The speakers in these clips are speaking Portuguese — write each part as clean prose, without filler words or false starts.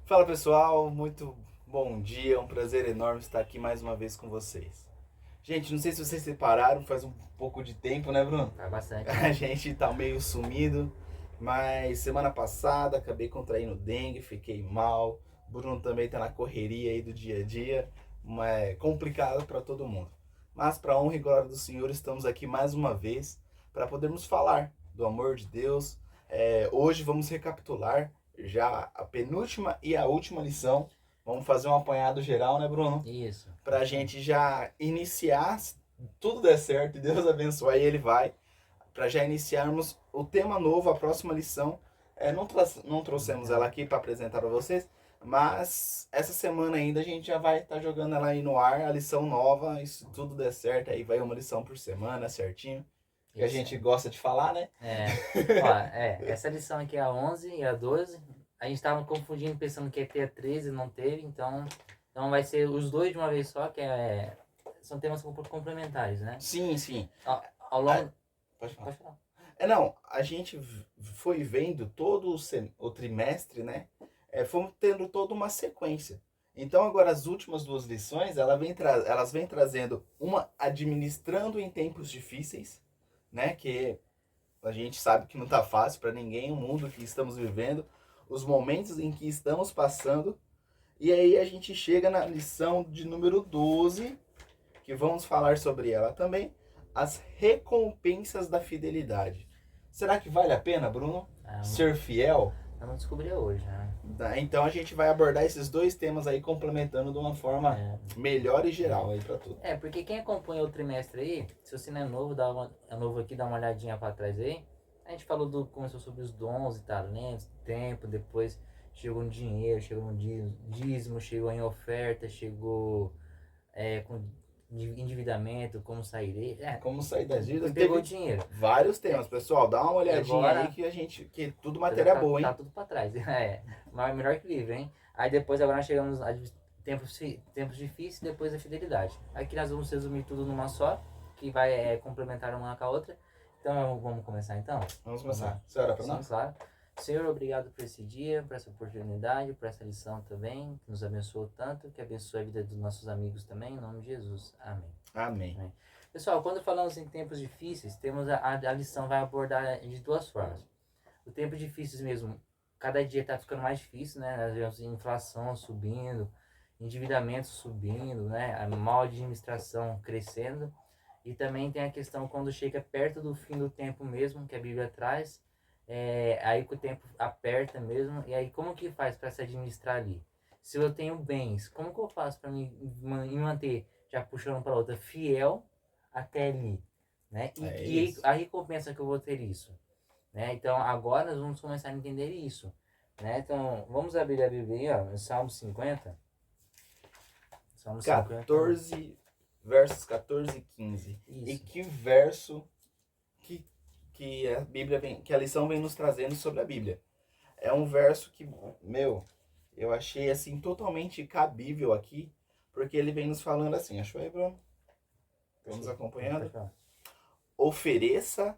Fala pessoal, muito bom dia, é um prazer enorme estar aqui mais uma vez com vocês. Gente, não sei se vocês separaram, faz um pouco de tempo, né, Bruno? Tá bastante, A né? gente tá meio sumido, mas semana passada acabei contraindo dengue, fiquei mal. Bruno também tá na correria aí do dia a dia, mas é complicado para todo mundo. Mas para honra e glória do Senhor, estamos aqui mais uma vez para podermos falar do amor de Deus. Hoje vamos recapitular já a penúltima e a última lição. Vamos fazer um apanhado geral, né, Bruno? Isso. Pra gente já iniciar, se tudo der certo e Deus abençoar e ele vai, para já iniciarmos o tema novo, a próxima lição. Não trouxemos ela aqui para apresentar para vocês, mas essa semana ainda a gente já vai estar jogando ela aí no ar, a lição nova, e se tudo der certo, aí vai uma lição por semana, certinho. Que a Isso. gente gosta de falar, né? Essa lição aqui é a 11 e a 12. A gente tava confundindo, pensando que ia ter a 13 e não teve, então vai ser os dois de uma vez só, são temas complementares, né? Sim, sim. Ao Ah, longo... pode falar. Pode falar. Não, a gente foi vendo todo o trimestre, né? Fomos tendo toda uma sequência. Então agora as últimas duas lições, elas vêm trazendo uma administrando em tempos difíceis, né? Que a gente sabe que não tá fácil para ninguém, o mundo que estamos vivendo, os momentos em que estamos passando. E aí a gente chega na lição de número 12, que vamos falar sobre ela também, as recompensas da fidelidade. Será que vale a pena, Bruno, ser fiel? Vamos descobrir hoje, né? Então a gente vai abordar esses dois temas aí complementando de uma forma melhor e geral aí para tudo. Porque quem acompanha o trimestre aí, se você não é novo, é novo aqui, dá uma olhadinha pra trás aí. A gente começou sobre os dons e talentos, tempo, depois chegou no dinheiro, chegou no dízimo, chegou em oferta, chegou com endividamento, como sair. Como sair das dívidas? Pegou o Teve dinheiro. vários temas, pessoal. Dá uma olhadinha Agora, aí que tudo matéria boa, hein? Tá tudo pra trás. Mas melhor que livre, hein? Aí depois agora nós chegamos a tempos difíceis, depois a fidelidade. Aqui nós vamos resumir tudo numa só, que vai complementar uma com a outra. Então vamos começar então? Vamos começar. Você ora pra Sim, nós? claro. Senhor, obrigado por esse dia, por essa oportunidade, por essa lição também, que nos abençoou tanto, que abençoe a vida dos nossos amigos também, em nome de Jesus. Amém. Amém. Pessoal, quando falamos em tempos difíceis, temos a lição vai abordar de duas formas. O tempo difícil mesmo, cada dia está ficando mais difícil, né? Nós vemos inflação subindo, endividamento subindo, né? A mal administração crescendo. E também tem a questão quando chega perto do fim do tempo mesmo, que a Bíblia traz, aí que o tempo aperta mesmo, e aí como que faz para se administrar ali? Se eu tenho bens, como que eu faço para me manter, já puxando para outra, fiel até ali? Né? E a recompensa que eu vou ter isso? Né? Então agora nós vamos começar a entender isso. Né? Então vamos abrir a Bíblia aí, ó, Salmo 50. Salmo 14, versos 14 e 15. Isso. E que verso que a Bíblia vem, que a lição vem nos trazendo sobre a Bíblia. É um verso que, eu achei assim totalmente cabível aqui, porque ele vem nos falando assim, achou aí, Bruno? Estamos acompanhando? Ofereça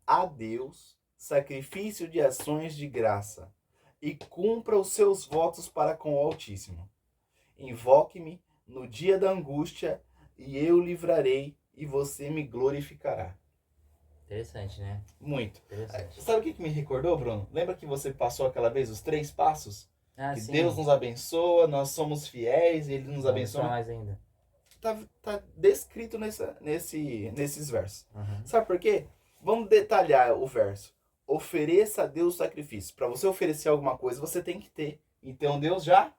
a Deus sacrifício de ações de graça e cumpra os seus votos para com o Altíssimo. Invoque-me no dia da angústia e eu livrarei e você me glorificará. Interessante, né? Muito. Interessante. Sabe o que me recordou, Bruno? Lembra que você passou aquela vez os 3 passos? Que sim. Deus nos abençoa, nós somos fiéis e Ele nos abençoa. Mais ainda. Tá descrito nesses versos. Sabe por quê? Vamos detalhar o verso. Ofereça a Deus sacrifício. Para você oferecer alguma coisa, você tem que ter. Então Deus já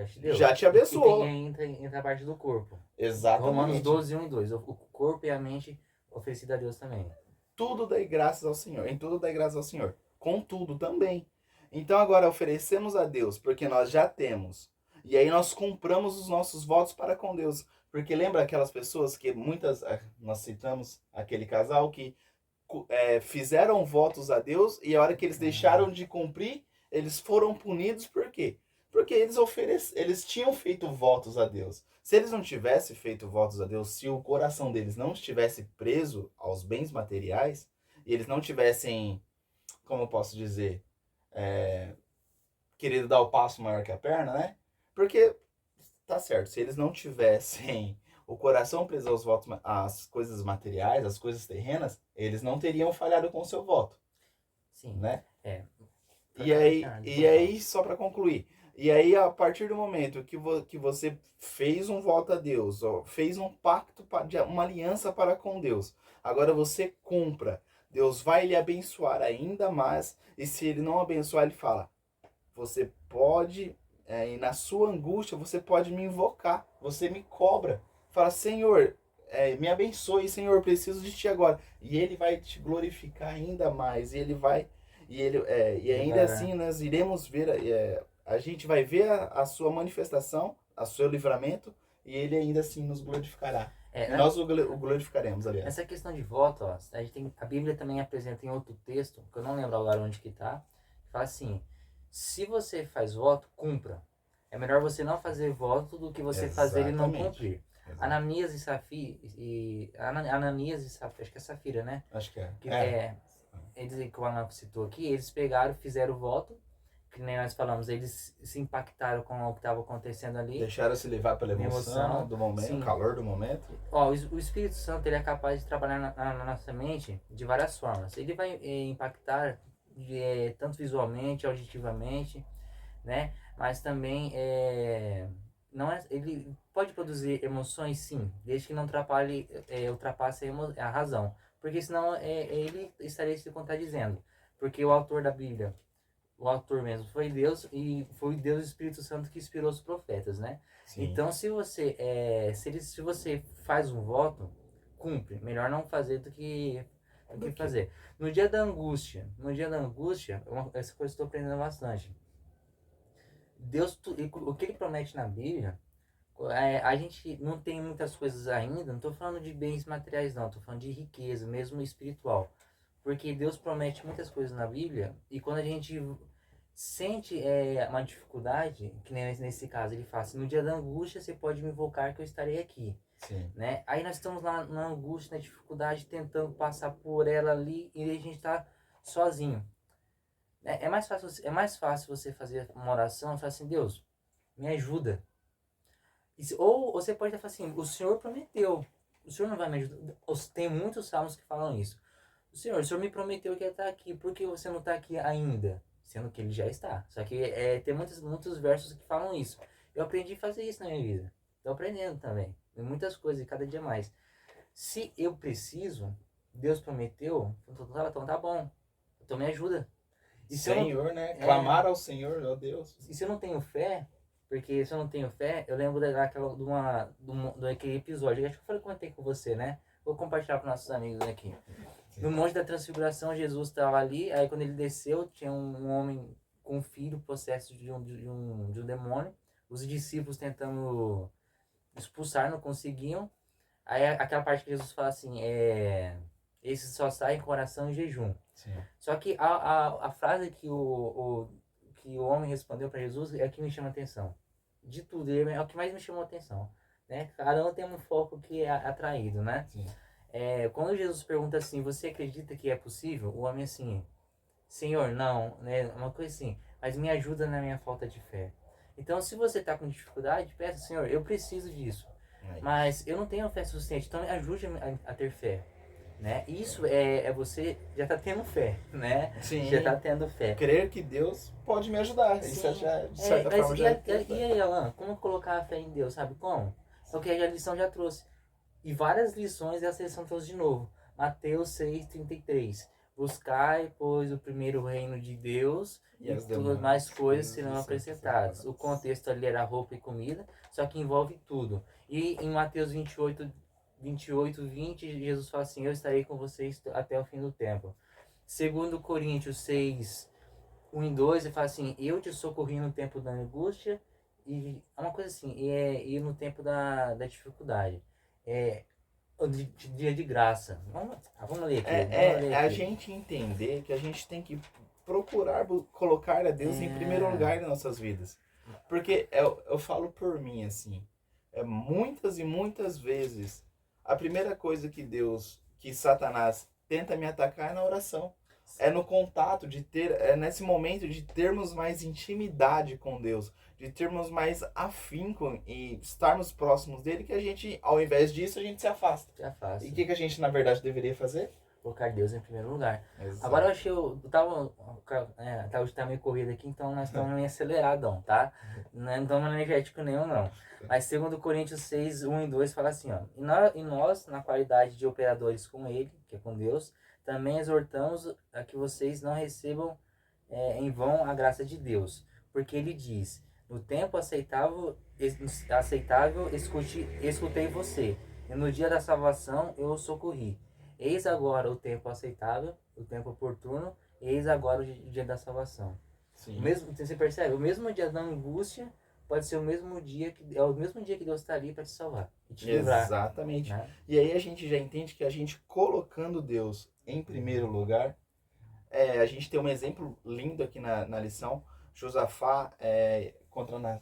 te deu. Já te abençoou. E entra a parte do corpo. Exatamente. Romanos 12, 1 e 2. O corpo e a mente oferecido a Deus também. Tudo dai graças ao Senhor. Em tudo dai graças ao Senhor. Com tudo também. Então agora oferecemos a Deus porque nós já temos. E aí nós compramos os nossos votos para com Deus. Porque lembra aquelas pessoas que nós citamos aquele casal que fizeram votos a Deus e a hora que eles deixaram de cumprir, eles foram punidos por quê? Porque eles tinham feito votos a Deus. Se eles não tivessem feito votos a Deus, se o coração deles não estivesse preso aos bens materiais, e eles não tivessem, como eu posso dizer, querido dar o passo maior que a perna, né? Porque, tá certo, se eles não tivessem o coração preso aos votos, às coisas materiais, às coisas terrenas, eles não teriam falhado com o seu voto, Sim. né? Pode continuar, E depois fala. aí, só para concluir, e aí a partir do momento que você fez um voto a Deus, ó, fez um pacto, uma aliança para com Deus, agora você cumpra, Deus vai lhe abençoar ainda mais, e se ele não abençoar, ele fala, você pode, e na sua angústia, você pode me invocar, você me cobra, fala, Senhor, me abençoe, Senhor, preciso de ti agora, e ele vai te glorificar ainda mais, e ainda assim nós iremos ver, a gente vai ver a sua manifestação, o seu livramento, e ele ainda assim nos glorificará. É, E nós o glorificaremos, aliás. essa questão de voto, ó, a gente tem, a Bíblia também apresenta em outro texto, que eu não lembro agora onde que tá, que fala assim, se você faz voto, cumpra. É melhor você não fazer voto do que você fazer e não Exatamente. cumprir. Exato. Ananias e Safira, Ananias e Safira, acho que é Safira, né? Acho que é. Que eles, que o Alan citou aqui, eles pegaram, fizeram o voto, que nem nós falamos, eles se impactaram com o que estava acontecendo ali. Deixaram-se levar pela emoção do momento, sim. o calor do momento. Ó, o Espírito Santo ele é capaz de trabalhar na nossa mente de várias formas. Ele vai impactar tanto visualmente, auditivamente, né? Mas também não é, ele pode produzir emoções, sim, desde que não ultrapasse a razão. Porque senão ele estaria se contradizendo. Porque o autor da Bíblia, o autor mesmo, foi Deus e foi Deus e o Espírito Santo que inspirou os profetas, né? Sim. Então, se você se você faz um voto, cumpre. Melhor não fazer do que fazer. No dia da angústia, essa coisa eu estou aprendendo bastante. Deus, o que ele promete na Bíblia, a gente não tem muitas coisas ainda, não estou falando de bens materiais não, estou falando de riqueza, mesmo espiritual. Porque Deus promete muitas coisas na Bíblia e quando a gente sente uma dificuldade, que nem nesse caso ele fala assim, no dia da angústia você pode me invocar que eu estarei aqui. Sim. Né? Aí nós estamos lá na angústia, na dificuldade, tentando passar por ela ali e a gente está sozinho. É mais fácil você fazer uma oração e falar assim, Deus, me ajuda. Ou você pode falar assim, o Senhor prometeu, o Senhor não vai me ajudar. Tem muitos salmos que falam isso. O Senhor me prometeu que ia estar aqui, por que você não está aqui ainda? Sendo que ele já está. Só que tem muitos versos que falam isso. Eu aprendi a fazer isso na minha vida. Estou aprendendo também. Tem muitas coisas, cada dia mais. Se eu preciso, Deus prometeu, então tá bom. Então me ajuda. E Senhor, né? Clamar ao Senhor, ó Deus. E se eu não tenho fé, porque se eu não tenho fé, eu lembro daquele episódio, acho que eu comentei com você, né? Vou compartilhar para nossos amigos aqui. No Monte da Transfiguração, Jesus estava ali, aí quando ele desceu, tinha um homem com um filho possesso de um demônio, os discípulos tentando expulsar, não conseguiam. Aí aquela parte que Jesus fala assim, esses só saem com oração e jejum. Sim. Só que a frase que que o homem respondeu para Jesus é a que me chama a atenção. De tudo, é o que mais me chamou a atenção. Né? Cada um tem um foco que é atraído, né? Sim. Quando Jesus pergunta assim, você acredita que é possível? O homem assim, Senhor, não, né? Uma coisa assim, mas me ajuda na minha falta de fé. Então, se você está com dificuldade, peça, Senhor, eu preciso disso. Mas eu não tenho fé suficiente, então ajude a ter fé. Né? Isso você já está tendo fé, né? Sim. Já está tendo fé. Crer que Deus pode me ajudar. Sim. Isso já, de certa forma, e aí, Alan, como colocar a fé em Deus? Sabe como? Porque a lição já trouxe. E várias lições essa lição trouxe de novo. Mateus 6,33. Buscai, pois, o primeiro reino de Deus e todas mais coisas serão acrescentadas. O contexto ali era roupa e comida, só que envolve tudo. E em Mateus 28, 20, Jesus fala assim, eu estarei com vocês até o fim do tempo. Segundo Coríntios 6, 1 e 2, ele fala assim, eu te socorri no tempo da angústia, e é uma coisa assim, e no tempo da dificuldade. Dia de graça. Vamos ler aqui. A gente entender que a gente tem que procurar colocar a Deus em primeiro lugar nas nossas vidas. Porque eu falo por mim, assim, muitas e muitas vezes, a primeira coisa que Satanás tenta me atacar é na oração. é no contato, de ter, é nesse momento de termos mais intimidade com Deus, de termos mais afinco e estarmos próximos dele, que a gente, ao invés disso, a gente se afasta. Se afasta. E o que a gente, na verdade, deveria fazer? Colocar Deus em primeiro lugar. Exato. Agora eu achei, hoje tá meio corrido aqui, então nós estamos meio aceleradão, tá? Não estamos energético nenhum, não. Mas segundo Coríntios 6, 1 e 2 fala assim, ó. E nós, na qualidade de operadores com ele, que é com Deus, também exortamos a que vocês não recebam em vão a graça de Deus. Porque ele diz, no tempo aceitável escutei você, e no dia da salvação eu o socorri. Eis agora o tempo aceitável, o tempo oportuno, eis agora o dia da salvação. Sim. O mesmo, você percebe? O mesmo dia da angústia pode ser o mesmo dia que Deus está ali para te salvar e te livrar. Exatamente. Né? E aí a gente já entende que a gente colocando Deus em primeiro lugar, a gente tem um exemplo lindo aqui na lição. Josafá, com toda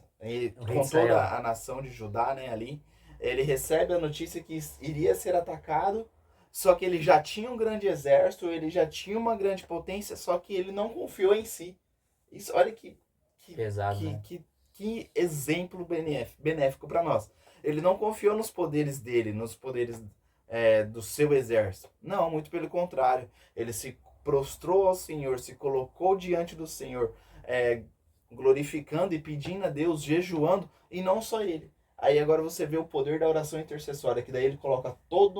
a nação de Judá, né, ali, ele recebe a notícia que iria ser atacado, só que ele já tinha um grande exército, ele já tinha uma grande potência, só que ele não confiou em si. Isso, olha que pesado, né? que exemplo benéfico para nós. Ele não confiou nos poderes dele, nos poderes do seu exército. Não, muito pelo contrário. Ele se prostrou ao Senhor, se colocou diante do Senhor, glorificando e pedindo a Deus, jejuando, e não só ele. Aí agora você vê o poder da oração intercessória, que daí ele coloca toda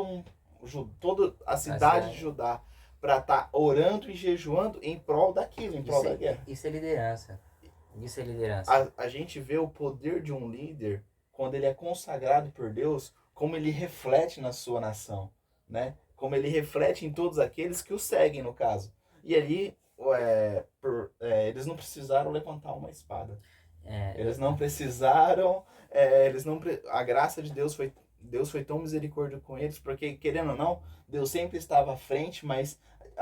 a cidade de Judá para estar orando e jejuando em prol daquilo, em prol da guerra. Isso é liderança. Isso é liderança. A gente vê o poder de um líder quando ele é consagrado por Deus, como ele reflete na sua nação, né? Como ele reflete em todos aqueles que o seguem, no caso. E ali, eles não precisaram levantar uma espada. Eles não precisaram, a graça de Deus foi tão misericordioso com eles, porque, querendo ou não, Deus sempre estava à frente, mas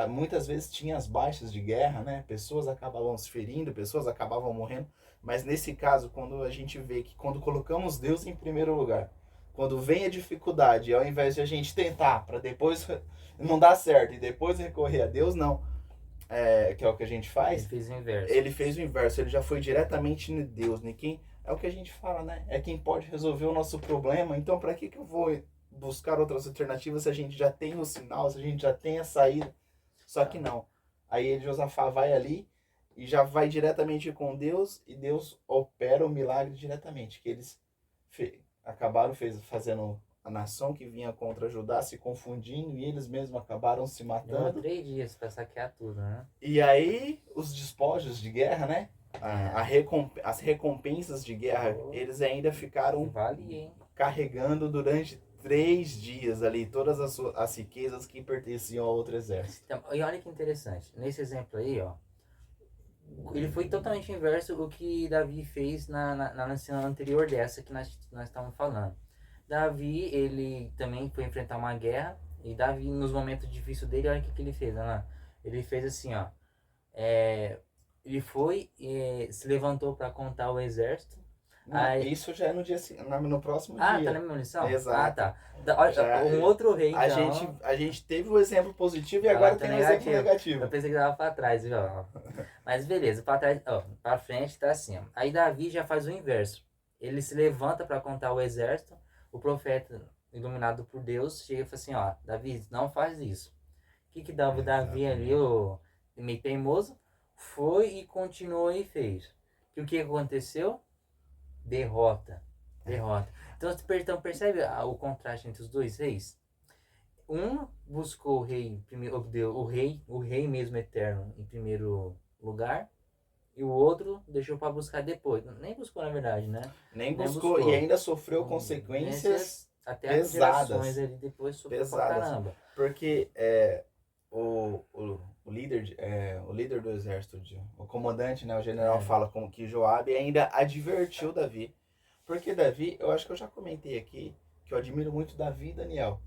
muitas vezes tinha as baixas de guerra, né? Pessoas acabavam se ferindo, pessoas acabavam morrendo. Mas nesse caso, quando a gente vê que quando colocamos Deus em primeiro lugar, quando vem a dificuldade, ao invés de a gente tentar para depois não dar certo e depois recorrer a Deus, não. Que é o que a gente faz. Ele fez o inverso. Ele fez o inverso, ele já foi diretamente em Deus, né? É o que a gente fala, né? É quem pode resolver o nosso problema. Então, para que eu vou buscar outras alternativas se a gente já tem o sinal, se a gente já tem a saída? Só que não. Aí Josafá vai ali e já vai diretamente com Deus, e Deus opera o milagre diretamente, que eles acabaram fazendo a nação que vinha contra Judá se confundindo, e eles mesmos acabaram se matando. Demorou 3 dias para saquear tudo, né? E aí os despojos de guerra, né? As recompensas de guerra, eles ainda ficaram carregando durante 3 dias ali todas as riquezas que pertenciam ao outro exército. Então, e olha que interessante, nesse exemplo aí, ó, ele foi totalmente inverso do que Davi fez na cena anterior dessa que nós estamos falando. Davi, ele também foi enfrentar uma guerra, e Davi, nos momentos difíceis dele, olha o que ele fez, né? Ele fez assim, ó, ele foi, se levantou para contar o exército. Aí, isso já é no próximo dia. Tá na mesma lição? Exato. Olha, outro rei, então. A gente teve o exemplo positivo e agora tem o exemplo negativo. Eu pensei que tava pra trás, viu? Mas beleza, pra trás, pra frente tá assim, ó. Aí Davi já faz o inverso. Ele se levanta para contar o exército. O profeta, iluminado por Deus, chega e fala assim, ó, Davi, não faz isso. O que dava o Davi ali, meio teimoso, foi e continuou e fez. E o que aconteceu? Derrota. Então percebe o contraste entre os dois reis? Um buscou o rei, o rei mesmo eterno em primeiro lugar, e o outro deixou para buscar depois. Nem buscou, na verdade, né? Nem buscou e ainda sofreu consequências até pesadas. As ali depois sofreu pra caramba. Porque o líder do exército, o comandante, né, o general, fala com que Joabe ainda advertiu Davi. Porque Davi, eu acho que eu já comentei aqui, que eu admiro muito Davi e Daniel.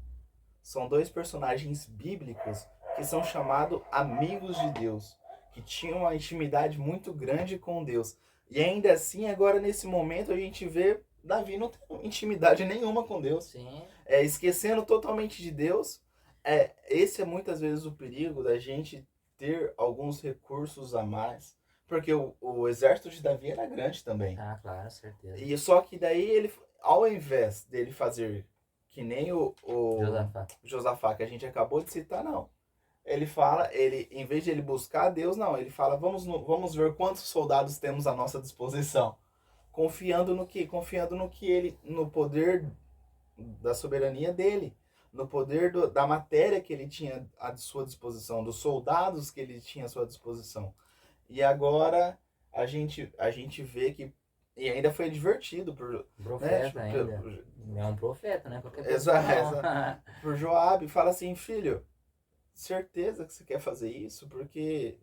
São 2 personagens bíblicos que são chamados amigos de Deus, que tinham uma intimidade muito grande com Deus. E ainda assim, agora nesse momento, a gente vê Davi não tem intimidade nenhuma com Deus. Sim. Esquecendo totalmente de Deus. Esse é muitas vezes o perigo da gente ter alguns recursos a mais, porque o exército de Davi era grande também. Ah, claro, certeza. E só que daí ele, ao invés dele fazer que nem o Josafá. Josafá que a gente acabou de citar, não. Ele fala, ele, em vez de ele buscar a Deus, não, ele fala, vamos ver quantos soldados temos à nossa disposição. Confiando no que? Confiando no que ele, no poder da soberania dele, no poder da matéria que ele tinha à sua disposição, dos soldados que ele tinha à sua disposição. E agora a gente vê que e ainda foi advertido por, né, Profeta ainda. É um profeta, né? Qualquer pessoa Exato, não. por Joabe, fala assim, filho, certeza que você quer fazer isso, porque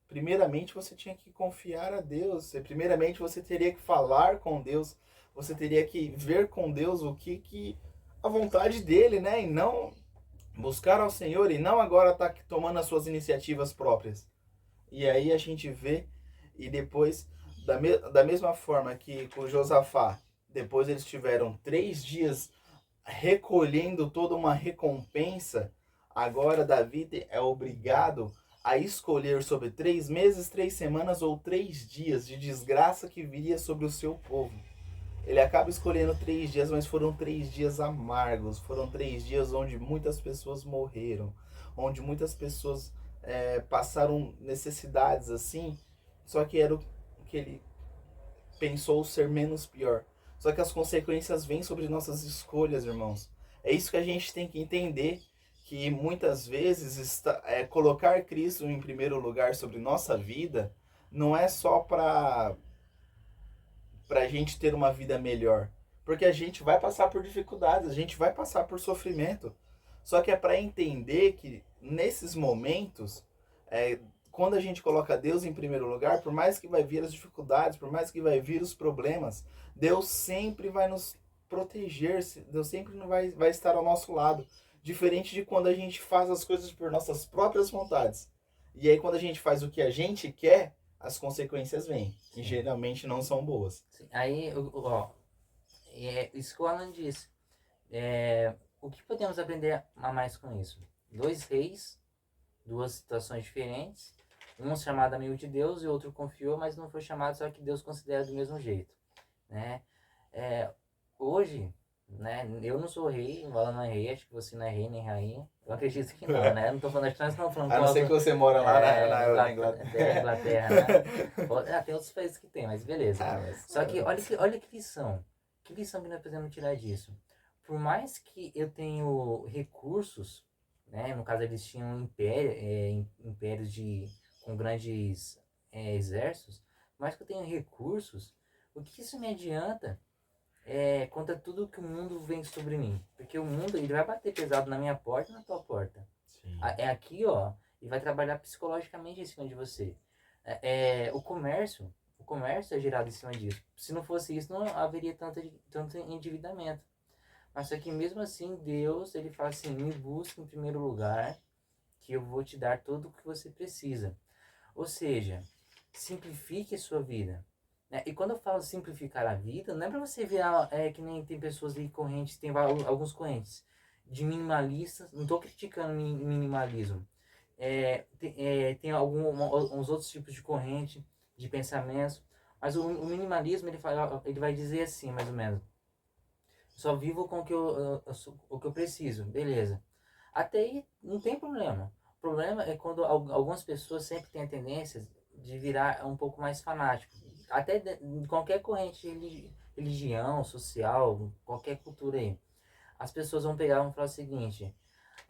primeiramente você tinha que confiar a Deus, primeiramente você teria que falar com Deus, você teria que ver com Deus o que a vontade dele, né? E não buscar ao Senhor e não agora estar tomando as suas iniciativas próprias. E aí a gente vê, e depois, da mesma forma que com Josafá, depois eles tiveram 3 dias recolhendo toda uma recompensa, agora Davi é obrigado a escolher sobre 3 meses, 3 semanas ou 3 dias de desgraça que viria sobre o seu povo. Ele acaba escolhendo 3 dias, mas foram 3 dias amargos, foram 3 dias onde muitas pessoas morreram, onde muitas pessoas passaram necessidades assim, só que era o que ele pensou ser menos pior. Só que as consequências vêm sobre nossas escolhas, irmãos. É isso que a gente tem que entender, que muitas vezes colocar Cristo em primeiro lugar sobre nossa vida não é só para a gente ter uma vida melhor. Porque a gente vai passar por dificuldades, a gente vai passar por sofrimento. Só que é para entender que nesses momentos, quando a gente coloca Deus em primeiro lugar, por mais que vai vir as dificuldades, por mais que vai vir os problemas, Deus sempre vai nos proteger, Deus sempre vai estar ao nosso lado. Diferente de quando a gente faz as coisas por nossas próprias vontades. E aí quando a gente faz o que a gente quer, as consequências vêm. E geralmente não são boas. Sim. Aí, ó, é isso que o Alan disse. O que podemos aprender a mais com isso? 2 reis, 2 situações diferentes. Um chamado amigo de Deus e outro confiou, mas não foi chamado, só que Deus considera do mesmo jeito, né? Hoje, né, eu não sou rei, o Alan não é rei, acho que você não é rei nem rainha. Eu acredito que não, né? Não tô falando, acho que nós não falando A não ser que você mora lá na Inglaterra. Inglaterra, né? Tem outros países que tem, mas beleza. Só que olha que lição. Que lição que nós podemos tirar disso? Por mais que eu tenha recursos, né? No caso eles tinham impérios com grandes exércitos, mas que eu tenho recursos, o que isso me adianta contra tudo que o mundo vem sobre mim? Porque o mundo ele vai bater pesado na minha porta e na tua porta. Sim. É aqui, ó, e vai trabalhar psicologicamente em cima de você. O comércio é gerado em cima disso. Se não fosse isso, não haveria tanto endividamento. Mas só que mesmo assim, Deus, ele fala assim, me busque em primeiro lugar, que eu vou te dar tudo o que você precisa. Ou seja, simplifique a sua vida. E quando eu falo simplificar a vida, não é para você virar, que nem tem pessoas aí correntes, tem alguns correntes de minimalistas, não estou criticando minimalismo. Tem uns outros tipos de corrente, de pensamentos, mas o minimalismo ele vai dizer assim, mais ou menos, só vivo com o que eu preciso, beleza. Até aí não tem problema. O problema é quando algumas pessoas sempre têm a tendência de virar um pouco mais fanático. Até de qualquer corrente religião, social, qualquer cultura aí. As pessoas vão pegar e vão falar o seguinte.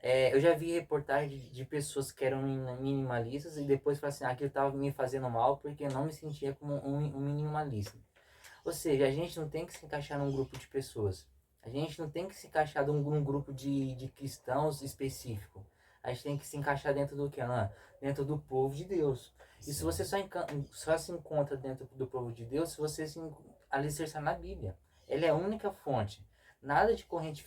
Eu já vi reportagem de pessoas que eram minimalistas e depois falaram assim, aquilo estava me fazendo mal porque eu não me sentia como um minimalista. Ou seja, a gente não tem que se encaixar num grupo de pessoas. A gente não tem que se encaixar num grupo de cristãos específico. A gente tem que se encaixar dentro do que? Dentro do povo de Deus. Sim. E se você só se encontra dentro do povo de Deus, se você se alicerçar na Bíblia. Ela é a única fonte. Nada de corrente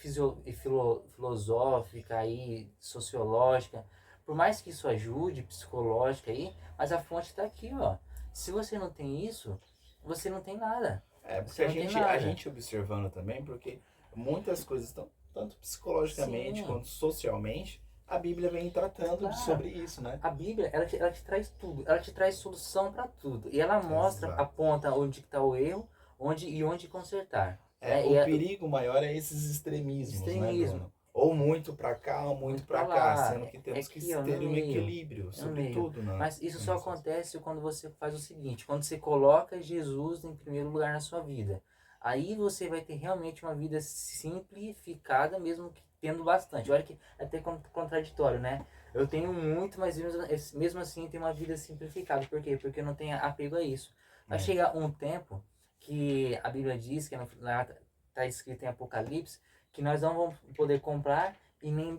filosófica, aí, sociológica. Por mais que isso ajude, psicológica aí, mas a fonte está aqui, ó. Se você não tem isso, você não tem nada. Porque a gente observando também, porque muitas coisas estão, tanto psicologicamente Sim. quanto socialmente, a Bíblia vem tratando Claro. sobre isso, né? A Bíblia, ela te traz tudo, ela te traz solução para tudo. E ela mostra, Exato. aponta onde está o erro, onde consertar. É, Né? o perigo maior é esses extremismos, né, Extremismo, Bruno? Ou muito para cá, ou muito muito para para cá, lá, sendo que é temos que aqui, ó, no ter um meio. equilíbrio, É no sobre meio. tudo na, Mas isso em só nossas... acontece quando você faz o seguinte, quando você coloca Jesus em primeiro lugar na sua vida. Aí você vai ter realmente uma vida simplificada, mesmo que tendo bastante. Olha que é até contraditório, né? Eu tenho muito, mas mesmo assim tenho uma vida simplificada. Por quê? Porque eu não tenho apego a isso. Vai É, chegar um tempo que a Bíblia diz, que lá está escrito em Apocalipse, que nós não vamos poder comprar e nem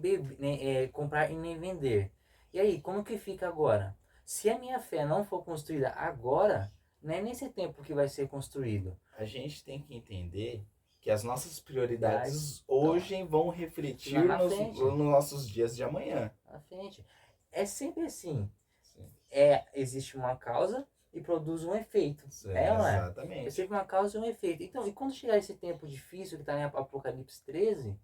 comprar e nem vender. E aí, como que fica agora? Se a minha fé não for construída agora, não é nesse tempo que vai ser construído. a gente tem que entender que as nossas Verdade. prioridades Então, hoje vão lá refletir na frente, nos nossos dias de amanhã. na frente. É sempre assim. Sim. Existe uma causa e produz um efeito. É Sim, ou não é? É exatamente. sempre uma causa e um efeito. Então, e quando chegar esse tempo difícil que está em Apocalipse 13,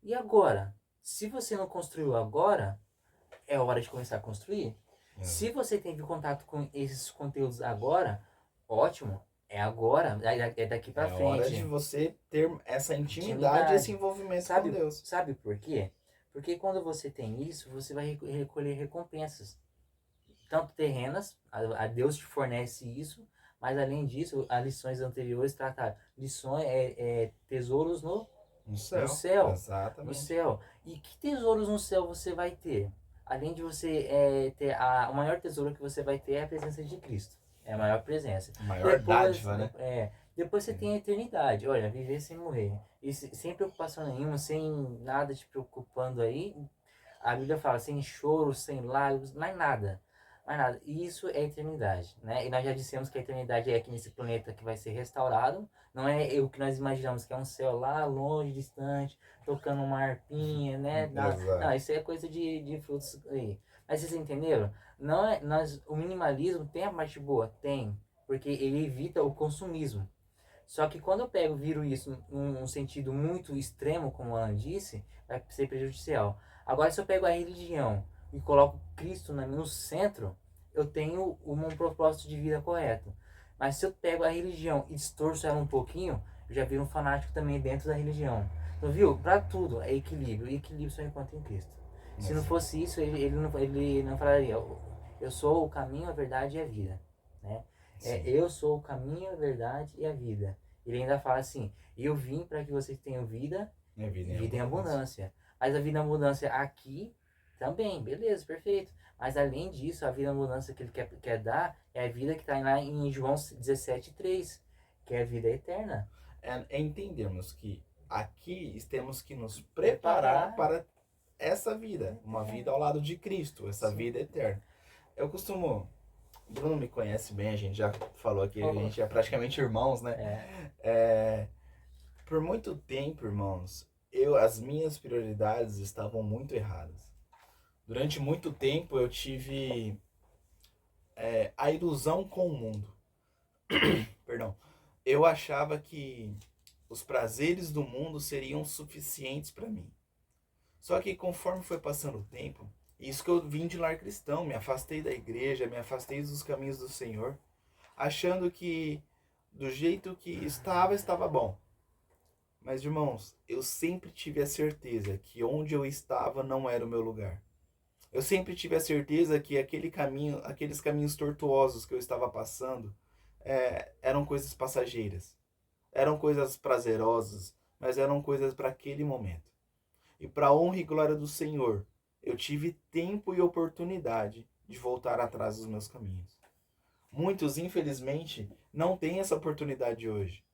e agora? Se você não construiu agora, é hora de começar a construir. É, Se você teve contato com esses conteúdos agora, ótimo, é agora, é daqui para é hora de frente. você ter essa intimidade e esse Intimidade. envolvimento com Sabe, Deus. sabe por quê? Porque quando você tem isso, você vai recolher recompensas, tanto terrenas, a Deus te fornece isso, mas além disso, as lições anteriores trataram lições, tesouros No no céu. céu, no Exatamente. céu. E que tesouros no céu você vai ter? Além de você ter o maior tesouro que você vai ter é a presença de Cristo. É a maior presença. A maior Depois, dádiva, né? depois você tem a eternidade. Olha, viver sem morrer. E sem preocupação nenhuma, sem nada te preocupando aí. A Bíblia fala, sem choro, sem lágrimas, mais nada. Mais nada. E isso é eternidade, né? E nós já dissemos que a eternidade é aqui nesse planeta que vai ser restaurado. Não é o que nós imaginamos, que é um céu lá longe, distante, tocando uma harpinha, né? Não, Exato. isso é coisa de frutos aí. Mas vocês entenderam? Não é, o minimalismo tem a parte boa? Tem. Porque ele evita o consumismo. Só que quando eu viro isso num sentido muito extremo, como a Ana disse, vai ser prejudicial. Agora, se eu pego a religião e coloco Cristo no centro, eu tenho um propósito de vida correto. Mas se eu pego a religião e distorço ela um pouquinho, eu já viro um fanático também dentro da religião. Então, viu? Para tudo é equilíbrio. E equilíbrio só encontra em Cristo. Se não Exato. fosse isso, ele não falaria: eu sou o caminho, a verdade e a vida. Né? Sim. Eu sou o caminho, a verdade e a vida. Ele ainda fala assim: eu vim para que vocês tenham vida Minha vida e em vida em abundância. abundância. Mas a vida em abundância aqui também, beleza, perfeito. Mas além disso, a vida em abundância que ele quer dar é a vida que está lá em João 17,3, que é a vida eterna. É entendermos que aqui temos que nos preparar Preparar. para essa vida, uma vida ao lado de Cristo, essa Sim. vida eterna. Eu costumo, o Bruno me conhece bem, a gente já falou aqui, a Oh, gente é praticamente irmãos, né? É, por muito tempo, irmãos, as minhas prioridades estavam muito erradas. Durante muito tempo eu tive a ilusão com o mundo. Perdão. Eu achava que os prazeres do mundo seriam suficientes para mim. Só que conforme foi passando o tempo, isso que eu vim de lar cristão, me afastei da igreja, me afastei dos caminhos do Senhor, achando que do jeito que estava bom. Mas, irmãos, eu sempre tive a certeza que onde eu estava não era o meu lugar. Eu sempre tive a certeza que aqueles caminhos tortuosos que eu estava passando, eram coisas passageiras. Eram coisas prazerosas, mas eram coisas para aquele momento. E para a honra e glória do Senhor, eu tive tempo e oportunidade de voltar atrás dos meus caminhos. Muitos, infelizmente, não têm essa oportunidade hoje.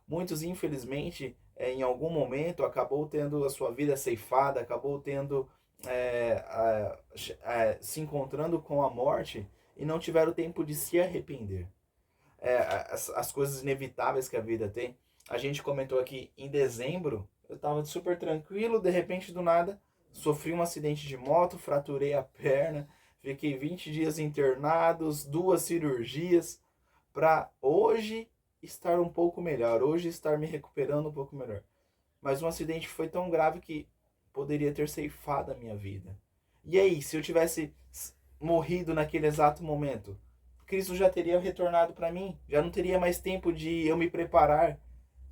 Muitos, infelizmente, em algum momento acabou tendo a sua vida ceifada, acabou tendo se encontrando com a morte e não tiveram tempo de se arrepender. As coisas inevitáveis que a vida tem. A gente comentou aqui em dezembro, eu estava super tranquilo, de repente do nada sofri um acidente de moto, fraturei a perna, fiquei 20 dias internados, 2 cirurgias, para hoje estar um pouco melhor, hoje estar me recuperando um pouco melhor. Mas um acidente foi tão grave que poderia ter ceifado a minha vida. E aí, se eu tivesse morrido naquele exato momento, Cristo já teria retornado para mim, já não teria mais tempo de eu me preparar.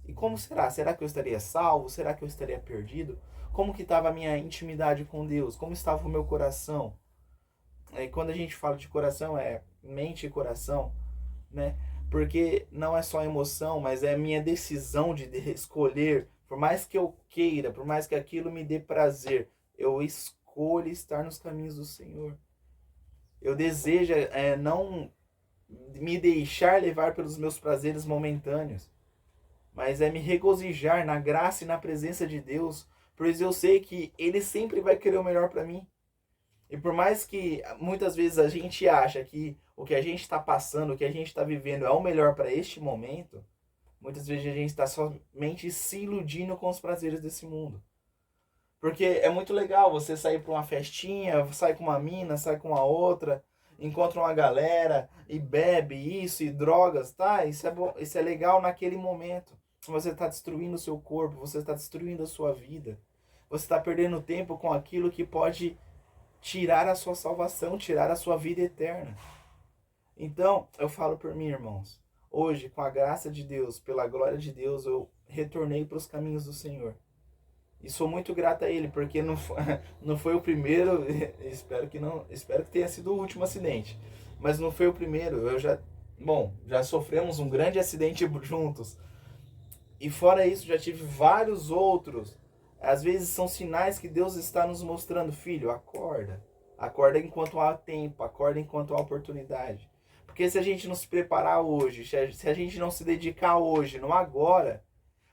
E como será? Será que eu estaria salvo? Será que eu estaria perdido? Como que estava a minha intimidade com Deus? Como estava o meu coração? Quando a gente fala de coração, é mente e coração, né? Porque não é só emoção, mas é a minha decisão de escolher. Por mais que eu queira, por mais que aquilo me dê prazer, eu escolho estar nos caminhos do Senhor. Eu desejo não me deixar levar pelos meus prazeres momentâneos, mas é me regozijar na graça e na presença de Deus, pois eu sei que Ele sempre vai querer o melhor para mim. E por mais que muitas vezes a gente acha que o que a gente está passando, o que a gente está vivendo é o melhor para este momento, muitas vezes a gente está somente se iludindo com os prazeres desse mundo. Porque é muito legal você sair para uma festinha, sai com uma mina, sai com a outra, encontra uma galera e bebe isso e drogas, tá? Isso é bom, isso é legal naquele momento. Você está destruindo o seu corpo, você está destruindo a sua vida. Você está perdendo tempo com aquilo que pode tirar a sua salvação, tirar a sua vida eterna. Então, eu falo por mim, irmãos. Hoje, com a graça de Deus, pela glória de Deus, eu retornei para os caminhos do Senhor. E sou muito grato a Ele, porque não foi, não foi o primeiro, espero que tenha sido o último acidente. Mas não foi o primeiro, já sofremos um grande acidente juntos. E fora isso, já tive vários outros. Às vezes são sinais que Deus está nos mostrando, filho, acorda. Acorda enquanto há tempo, acorda enquanto há oportunidade. Porque se a gente não se preparar hoje, se a gente não se dedicar hoje, no agora,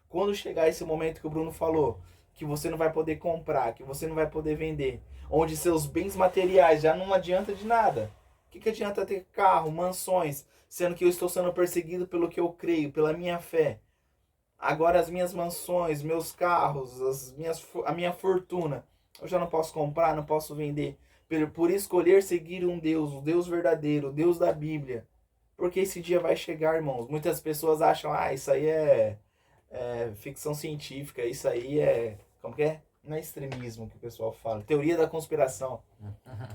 quando chegar esse momento que o Bruno falou, que você não vai poder comprar, que você não vai poder vender, onde seus bens materiais já não adianta de nada. O que adianta ter carro, mansões, sendo que eu estou sendo perseguido pelo que eu creio, pela minha fé? Agora as minhas mansões, meus carros, a minha fortuna, eu já não posso comprar, não posso vender. Por escolher seguir um Deus, o Deus verdadeiro, o Deus da Bíblia. Porque esse dia vai chegar, irmãos. Muitas pessoas acham, isso aí é ficção científica, isso aí é. Como que é? Não é extremismo que o pessoal fala. Teoria da conspiração.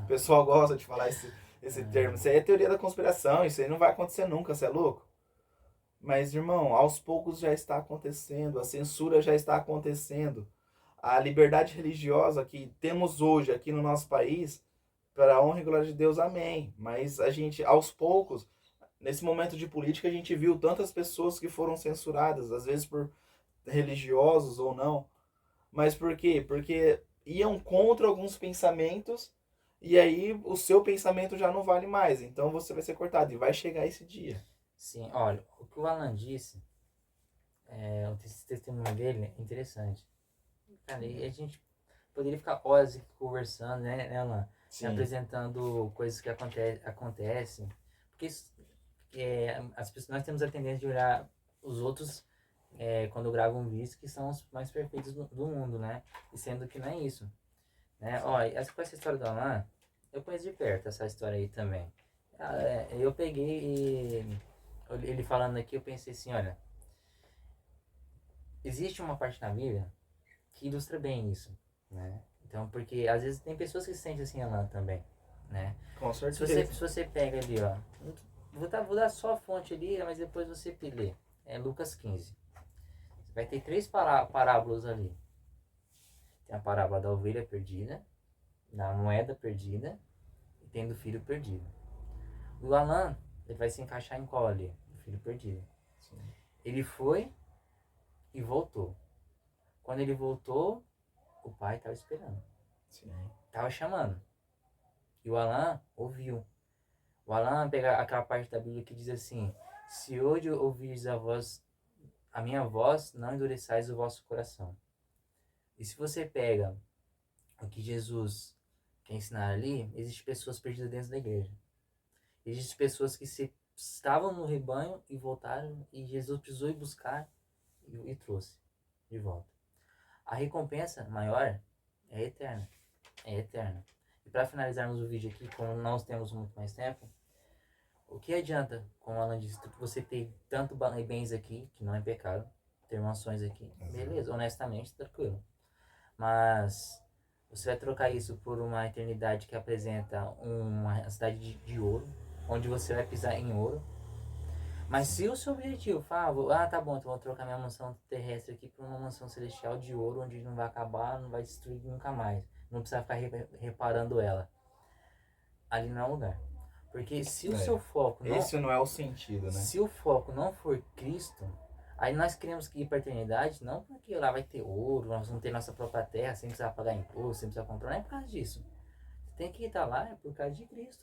O pessoal gosta de falar esse termo. Isso aí é teoria da conspiração, isso aí não vai acontecer nunca, você é louco? Mas, irmão, aos poucos já está acontecendo, a censura já está acontecendo. A liberdade religiosa que temos hoje aqui no nosso país, para a honra e glória de Deus, amém. Mas a gente, aos poucos, nesse momento de política, a gente viu tantas pessoas que foram censuradas, às vezes por religiosos ou não. Mas por quê? Porque iam contra alguns pensamentos e aí o seu pensamento já não vale mais. Então você vai ser cortado e vai chegar esse dia. Sim, olha, o que o Alan disse, o testemunho dele é interessante. Cara, e a gente poderia ficar horas aqui conversando, né, Alan? Apresentando coisas que acontecem. Porque as pessoas, nós temos a tendência de olhar os outros quando gravam um vídeo que são os mais perfeitos do mundo, né? E sendo que não é isso. Né? Ó, com essa história do Alan, eu conheço de perto essa história aí também. Eu peguei e ele falando aqui, eu pensei assim, olha, existe uma parte na Bíblia que ilustra bem isso, né? Então, porque às vezes tem pessoas que se sentem assim, Alan, também, né? Com certeza. Se você pega ali, ó, vou dar só a fonte ali, mas depois você lê. É Lucas 15. Vai ter três parábolas ali. Tem a parábola da ovelha perdida, da moeda perdida e tem do filho perdido. O Alan, ele vai se encaixar em qual ali? O filho perdido. Sim. Ele foi e voltou. Quando ele voltou, o pai estava esperando. Sim. Tava chamando. E o Alan ouviu. O Alan pega aquela parte da Bíblia que diz assim: se hoje ouvires a minha voz, não endureçais o vosso coração. E se você pega o que Jesus quer ensinar ali, existem pessoas perdidas dentro da igreja. Existem pessoas que estavam no rebanho e voltaram, e Jesus precisou ir buscar e trouxe de volta. A recompensa maior é eterna. É eterna. E para finalizarmos o vídeo aqui, como nós temos muito mais tempo, o que adianta, como a Alan disse, você ter tanto bens aqui, que não é pecado, ter mansões aqui, beleza, honestamente, tranquilo. Mas Você vai trocar isso por uma eternidade que apresenta uma cidade de ouro, onde você vai pisar em ouro. Mas Sim. se o seu objetivo tá bom, então vou trocar minha mansão terrestre aqui por uma mansão celestial de ouro, onde não vai acabar, não vai destruir nunca mais. Não precisa ficar reparando ela. Ali não é o lugar. Porque se o seu É. foco não, Esse não é o sentido, né? se o foco não for Cristo, aí nós queremos que ir para a eternidade, não porque lá vai ter ouro, nós vamos ter nossa própria terra, sem precisar pagar imposto, sem precisar comprar, não é por causa disso. Você tem que estar lá, é por causa de Cristo.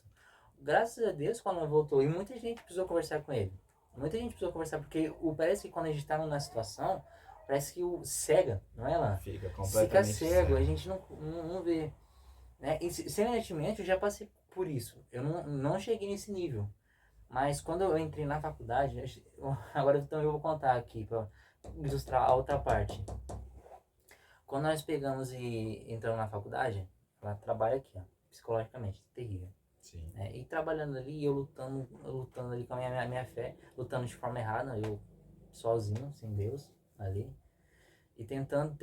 Graças a Deus, quando voltou, e muita gente precisou conversar com ele. Muita gente precisou conversar, porque parece que quando a gente está numa situação, parece que o cega, não é lá? Fica Fica completamente cego, a cego. gente não vê. Né? E semelhantemente, eu já passei por isso. Eu não cheguei nesse nível. Mas quando eu entrei na faculdade, agora então eu vou contar aqui para ilustrar a outra parte. Quando nós pegamos e entramos na faculdade, ela trabalha aqui, ó, psicologicamente, terrível. Sim. Né? E trabalhando ali, eu lutando ali com a minha fé, lutando de forma errada, eu sozinho, sem Deus, ali. E tentando.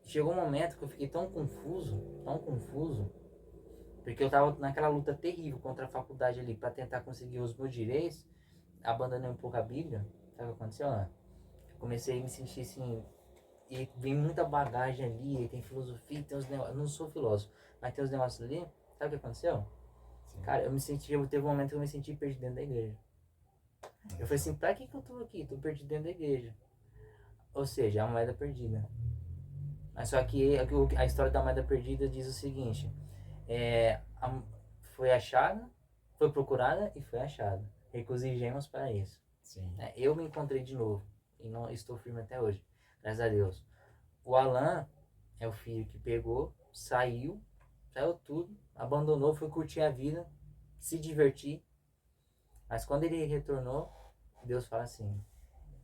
Chegou um momento que eu fiquei tão confuso, porque eu tava naquela luta terrível contra a faculdade ali para tentar conseguir os meus direitos, abandonei um pouco a Bíblia. Sabe o que aconteceu, né? Eu comecei a me sentir assim, e vem muita bagagem ali, tem filosofia, tem os negócios. Eu não sou filósofo, mas tem os negócios ali. Sabe o que aconteceu? Sim. Cara, teve um momento que eu me senti perdido dentro da igreja. Eu falei assim, pra que eu tô aqui? Tô perdido dentro da igreja. Ou seja, a moeda perdida. Mas só que a história da moeda perdida diz o seguinte: é, foi achada, foi procurada e foi achada. Recusijemos para isso. Sim. Eu me encontrei de novo e não estou firme até hoje, graças a Deus. O Alan é o filho que pegou, saiu tudo, abandonou, foi curtir a vida, se divertir. Mas quando ele retornou, Deus fala assim: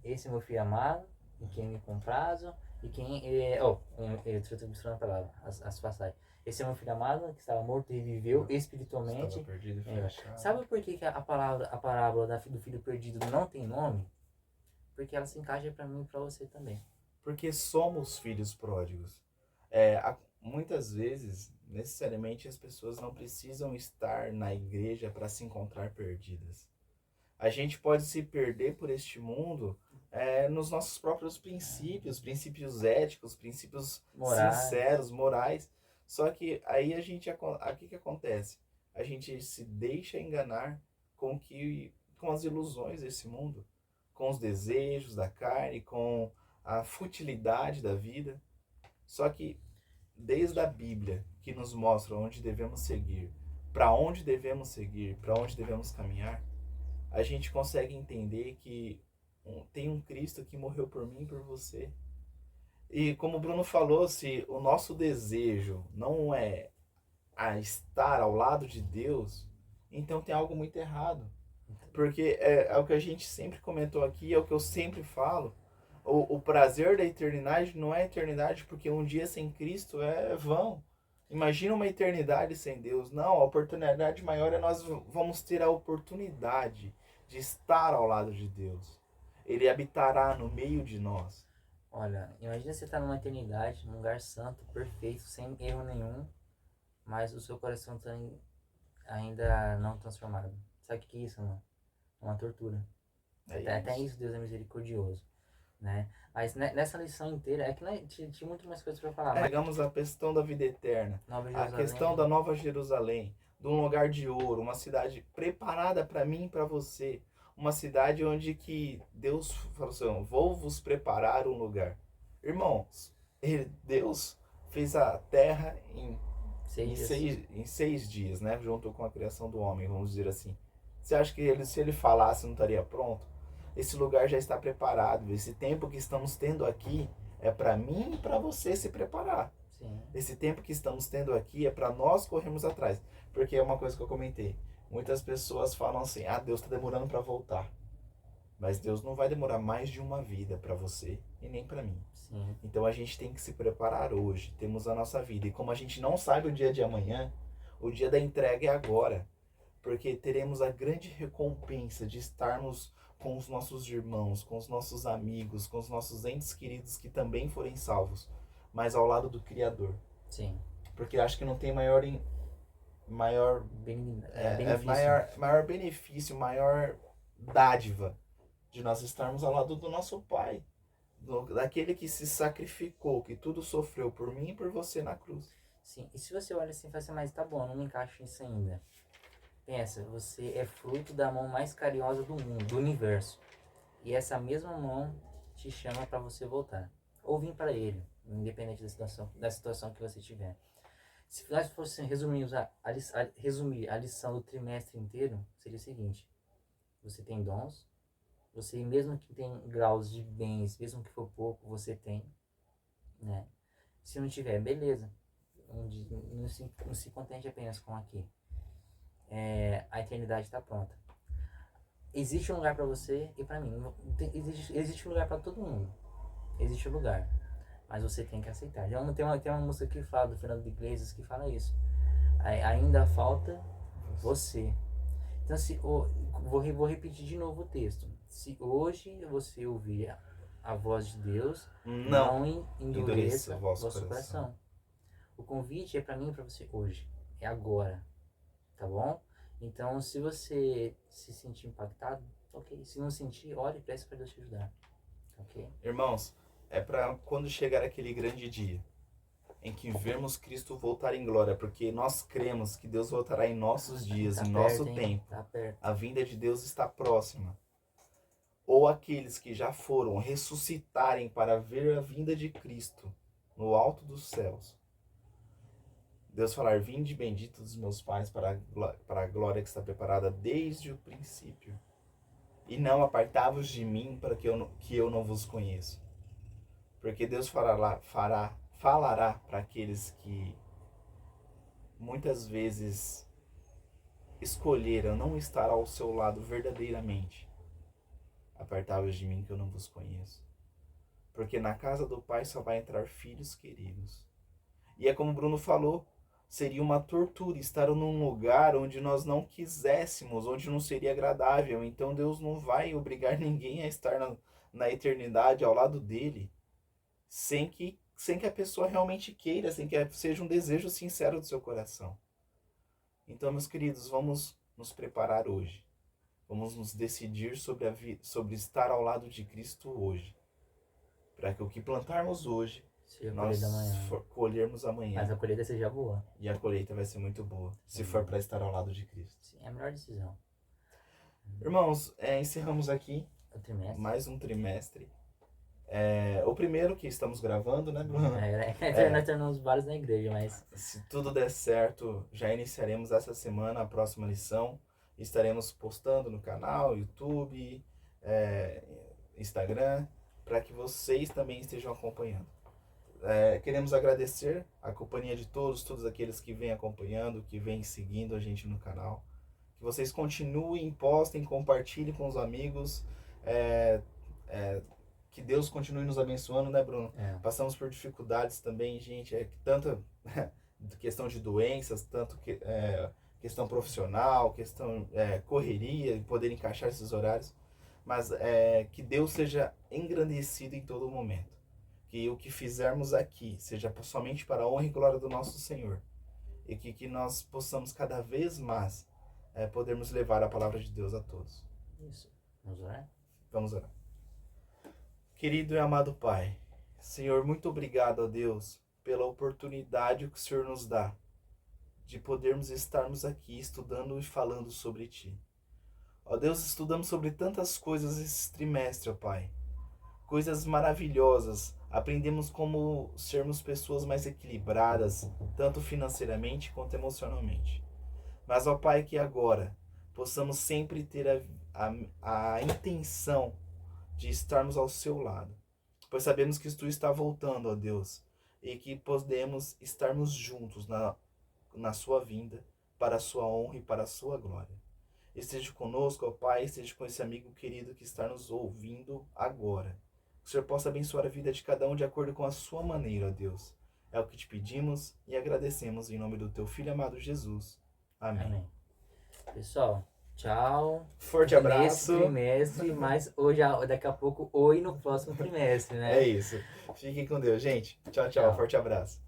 esse é meu filho amado, em quem me comprazo, e quem. Eu estou misturando a palavra, as passagens. Esse é meu filho amado, que estava morto e reviveu Estava espiritualmente. perdido e foi achado. Sabe por que a parábola do filho perdido não tem nome? Porque ela se encaixa para mim e para você também. Porque somos filhos pródigos. Muitas vezes, necessariamente, as pessoas não precisam estar na igreja para se encontrar perdidas. A gente pode se perder por este mundo nos nossos próprios princípios éticos, princípios Morais. sinceros, morais. Só que aí aqui que acontece? A gente se deixa enganar com as ilusões desse mundo, com os desejos da carne, com a futilidade da vida. Só que desde a Bíblia, que nos mostra onde devemos seguir, para onde devemos seguir, para onde devemos caminhar, a gente consegue entender que tem um Cristo que morreu por mim e por você. E como o Bruno falou, se o nosso desejo não é a estar ao lado de Deus, então tem algo muito errado. Porque é o que a gente sempre comentou aqui, é o que eu sempre falo. O prazer da eternidade não é eternidade, porque um dia sem Cristo é vão. Imagina uma eternidade sem Deus. Não, a oportunidade maior é nós vamos ter a oportunidade de estar ao lado de Deus. Ele habitará no meio de nós. Olha, imagina você estar numa eternidade, num lugar santo, perfeito, sem erro nenhum, mas o seu coração está ainda não transformado. Sabe o que é isso, mano? É uma tortura. Até isso Deus é misericordioso, né? Mas nessa lição inteira, é que tinha muito mais coisas para falar. Pegamos a questão da vida eterna, a questão da Nova Jerusalém, de um lugar de ouro, uma cidade preparada para mim e para você. Uma cidade onde que Deus falou assim, vou vos preparar um lugar. Irmãos, Deus fez a terra em 6 dias, né? Junto com a criação do homem, vamos dizer assim. Você acha que se ele falasse não estaria pronto? Esse lugar já está preparado. Esse tempo que estamos tendo aqui é para mim e para você se preparar. Sim. Esse tempo que estamos tendo aqui é para nós corrermos atrás. Porque é uma coisa que eu comentei. Muitas pessoas falam assim, Deus está demorando para voltar. Mas Deus não vai demorar mais de uma vida para você e nem para mim. Sim. Então a gente tem que se preparar hoje. Temos a nossa vida. E como a gente não sabe o dia de amanhã, o dia da entrega é agora. Porque teremos a grande recompensa de estarmos com os nossos irmãos, com os nossos amigos, com os nossos entes queridos que também forem salvos. mas ao lado do Criador. Sim. Porque eu acho que não tem maior Benefício. maior benefício, maior dádiva de nós estarmos ao lado do nosso Pai, daquele que se sacrificou, que tudo sofreu por mim e por você na cruz. Sim. E se você olha assim e fala assim, mas tá bom, não me encaixo nisso ainda. Pensa, você é fruto da mão mais carinhosa do mundo, do universo. E essa mesma mão te chama para você voltar. Ou vir para ele, independente da situação que você tiver. Se nós fossemos resumir a lição do trimestre inteiro, seria o seguinte: você tem dons, você mesmo que tenha graus de bens, mesmo que for pouco, você tem, né? Se não tiver, beleza. Não se contente apenas com aqui. A eternidade está pronta. Existe um lugar para você e para mim. Existe um lugar para todo mundo. Existe um lugar. Mas você tem que aceitar. Tem uma música que fala, do Fernando de Iglesias, que fala isso. Ainda falta você. Então, vou repetir de novo o texto. Se hoje você ouvir a voz de Deus, não endureça o vosso coração. O convite é para mim e para você hoje. É agora. Tá bom? Então, se você se sentir impactado, ok. Se não sentir, ore e peça para Deus te ajudar. Ok? Irmãos, é para quando chegar aquele grande dia em que vermos Cristo voltar em glória, porque nós cremos que Deus voltará em nossos dias, Tá em perto, nosso hein? tempo. Tá perto. A vinda de Deus está próxima. Ou aqueles que já foram ressuscitarem para ver a vinda de Cristo no alto dos céus. Deus falar: vinde bendito dos meus pais para a glória que está preparada desde o princípio. E não apartai-vos de mim para que eu não vos conheço. Porque Deus falará para aqueles que muitas vezes escolheram não estar ao seu lado verdadeiramente. Apartai-vos de mim que eu não vos conheço. Porque na casa do Pai só vai entrar filhos queridos. E é como o Bruno falou, seria uma tortura estar num lugar onde nós não quiséssemos, onde não seria agradável. Então Deus não vai obrigar ninguém a estar na eternidade ao lado dele, sem que a pessoa realmente queira, sem que seja um desejo sincero do seu coração. Então, meus queridos, vamos nos preparar hoje. Vamos nos decidir sobre estar ao lado de Cristo hoje. Para que o que plantarmos hoje, nós colhermos amanhã. Mas a colheita seja boa. E a colheita vai ser muito boa, se for para estar ao lado de Cristo. Sim, é a melhor decisão. Irmãos, encerramos aqui mais um trimestre. O primeiro que estamos gravando, né, Bruno? Nós terminamos vários na igreja, mas... Se tudo der certo, já iniciaremos essa semana a próxima lição. Estaremos postando no canal, YouTube, Instagram, para que vocês também estejam acompanhando. Queremos agradecer a companhia de todos aqueles que vêm acompanhando, que vêm seguindo a gente no canal. Que vocês continuem, postem, compartilhem com os amigos. Que Deus continue nos abençoando, né, Bruno? Passamos por dificuldades também, gente. Tanto questão de doenças, tanto questão profissional, questão correria, poder encaixar esses horários. Mas que Deus seja engrandecido em todo momento. Que o que fizermos aqui seja somente para a honra e glória do nosso Senhor. E que nós possamos cada vez mais podermos levar a palavra de Deus a todos. Isso. Vamos orar? Vamos orar. Querido e amado Pai, Senhor, muito obrigado a Deus pela oportunidade que o Senhor nos dá de podermos estarmos aqui estudando e falando sobre Ti. Ó Deus, estudamos sobre tantas coisas esse trimestre, ó Pai. Coisas maravilhosas. Aprendemos como sermos pessoas mais equilibradas, tanto financeiramente quanto emocionalmente. Mas, ó Pai, que agora possamos sempre ter a intenção de estarmos ao seu lado. Pois sabemos que Tu está voltando, ó Deus, e que podemos estarmos juntos na Sua vinda, para a Sua honra e para a Sua glória. Esteja conosco, ó Pai, esteja com esse amigo querido que está nos ouvindo agora. Que o Senhor possa abençoar a vida de cada um de acordo com a sua maneira, ó Deus. É o que te pedimos e agradecemos em nome do Teu Filho amado Jesus. Amém. Pessoal, Tchau. Forte Nesse abraço. trimestre, mas hoje, daqui a pouco, oi no próximo trimestre, né? É isso. Fiquem com Deus, gente. Tchau, tchau. Tchau. Forte abraço.